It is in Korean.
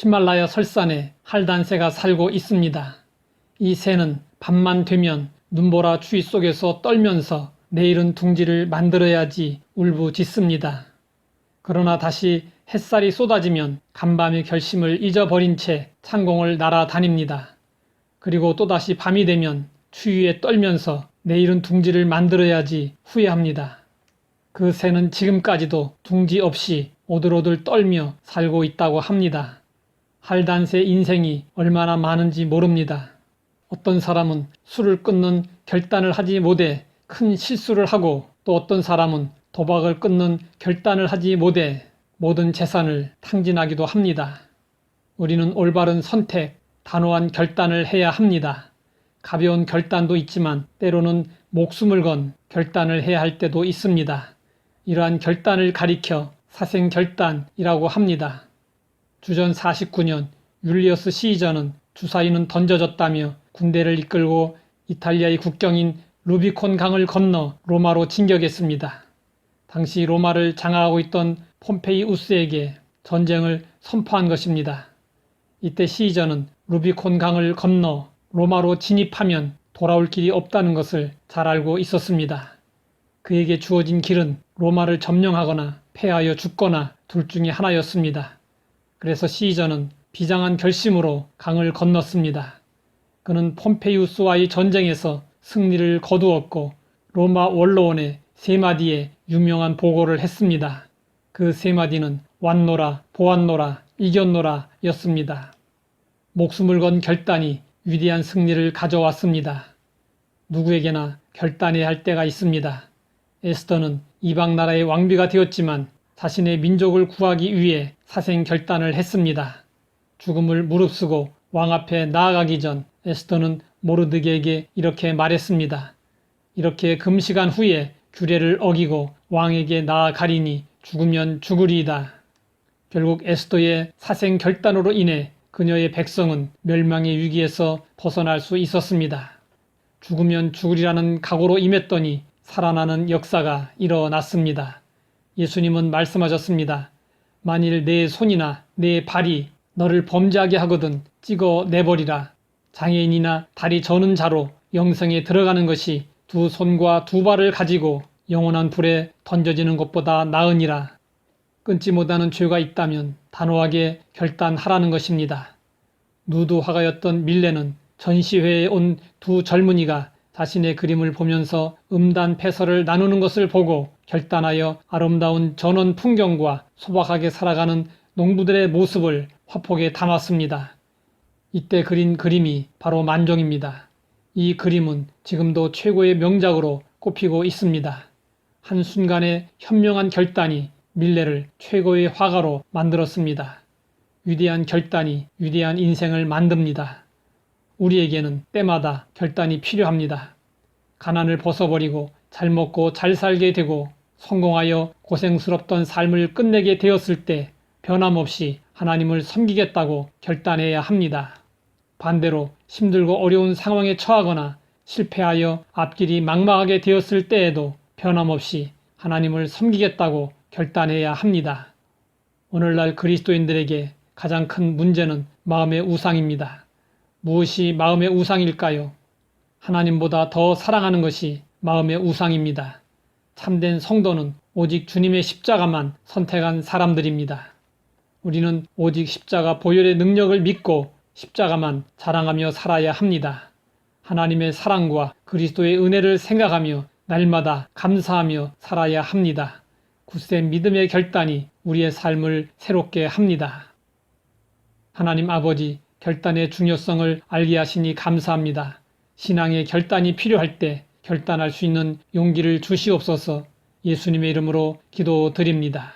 히말라야 설산에 할단새가 살고 있습니다. 이 새는 밤만 되면 눈보라 추위 속에서 떨면서 내일은 둥지를 만들어야지 울부짖습니다. 그러나 다시 햇살이 쏟아지면 간밤의 결심을 잊어버린 채 창공을 날아다닙니다. 그리고 또다시 밤이 되면 추위에 떨면서 내일은 둥지를 만들어야지 후회합니다. 그 새는 지금까지도 둥지 없이 오들오들 떨며 살고 있다고 합니다. 할단새 인생이 얼마나 많은지 모릅니다. 어떤 사람은 술을 끊는 결단을 하지 못해 큰 실수를 하고, 또 어떤 사람은 도박을 끊는 결단을 하지 못해 모든 재산을 탕진하기도 합니다. 우리는 올바른 선택, 단호한 결단을 해야 합니다. 가벼운 결단도 있지만 때로는 목숨을 건 결단을 해야 할 때도 있습니다. 이러한 결단을 가리켜 사생결단이라고 합니다. 주전 49년 율리어스 시저는 주사위는 던져졌다며 군대를 이끌고 이탈리아의 국경인 루비콘 강을 건너 로마로 진격했습니다. 당시 로마를 장악하고 있던 폼페이우스에게 전쟁을 선포한 것입니다. 이때 시저는 루비콘 강을 건너 로마로 진입하면 돌아올 길이 없다는 것을 잘 알고 있었습니다. 그에게 주어진 길은 로마를 점령하거나 패하여 죽거나 둘 중에 하나였습니다. 그래서 시저는 비장한 결심으로 강을 건넜습니다. 그는 폼페이우스와의 전쟁에서 승리를 거두었고 로마 원로원에 세 마디의 유명한 보고를 했습니다. 그 세 마디는 왔노라, 보았노라, 이겼노라 였습니다. 목숨을 건 결단이 위대한 승리를 가져왔습니다. 누구에게나 결단해야 할 때가 있습니다. 에스더는 이방 나라의 왕비가 되었지만 자신의 민족을 구하기 위해 사생결단을 했습니다. 죽음을 무릅쓰고 왕 앞에 나아가기 전 에스더는 모르드게에게 이렇게 말했습니다. 이렇게 금식한 후에 규례를 어기고 왕에게 나아가리니 죽으면 죽으리이다. 결국 에스더의 사생결단으로 인해 그녀의 백성은 멸망의 위기에서 벗어날 수 있었습니다. 죽으면 죽으리라는 각오로 임했더니 살아나는 역사가 일어났습니다. 예수님은 말씀하셨습니다. 만일 내 손이나 내 발이 너를 범죄하게 하거든 찍어 내버리라. 장애인이나 다리 저는 자로 영생에 들어가는 것이 두 손과 두 발을 가지고 영원한 불에 던져지는 것보다 나으니라. 끊지 못하는 죄가 있다면 단호하게 결단하라는 것입니다. 누드 화가였던 밀레는 전시회에 온 두 젊은이가 자신의 그림을 보면서 음단패설을 나누는 것을 보고 결단하여 아름다운 전원 풍경과 소박하게 살아가는 농부들의 모습을 화폭에 담았습니다. 이때 그린 그림이 바로 만종입니다. 이 그림은 지금도 최고의 명작으로 꼽히고 있습니다. 한순간의 현명한 결단이 밀레를 최고의 화가로 만들었습니다. 위대한 결단이 위대한 인생을 만듭니다. 우리에게는 때마다 결단이 필요합니다. 가난을 벗어버리고 잘 먹고 잘 살게 되고 성공하여 고생스럽던 삶을 끝내게 되었을 때 변함없이 하나님을 섬기겠다고 결단해야 합니다. 반대로 힘들고 어려운 상황에 처하거나 실패하여 앞길이 막막하게 되었을 때에도 변함없이 하나님을 섬기겠다고 결단해야 합니다. 오늘날 그리스도인들에게 가장 큰 문제는 마음의 우상입니다. 무엇이 마음의 우상일까요? 하나님보다 더 사랑하는 것이 마음의 우상입니다. 참된 성도는 오직 주님의 십자가만 선택한 사람들입니다. 우리는 오직 십자가 보혈의 능력을 믿고 십자가만 자랑하며 살아야 합니다. 하나님의 사랑과 그리스도의 은혜를 생각하며 날마다 감사하며 살아야 합니다. 굳센 믿음의 결단이 우리의 삶을 새롭게 합니다. 하나님 아버지, 결단의 중요성을 알게 하시니 감사합니다. 신앙의 결단이 필요할 때 결단할 수 있는 용기를 주시옵소서. 예수님의 이름으로 기도드립니다.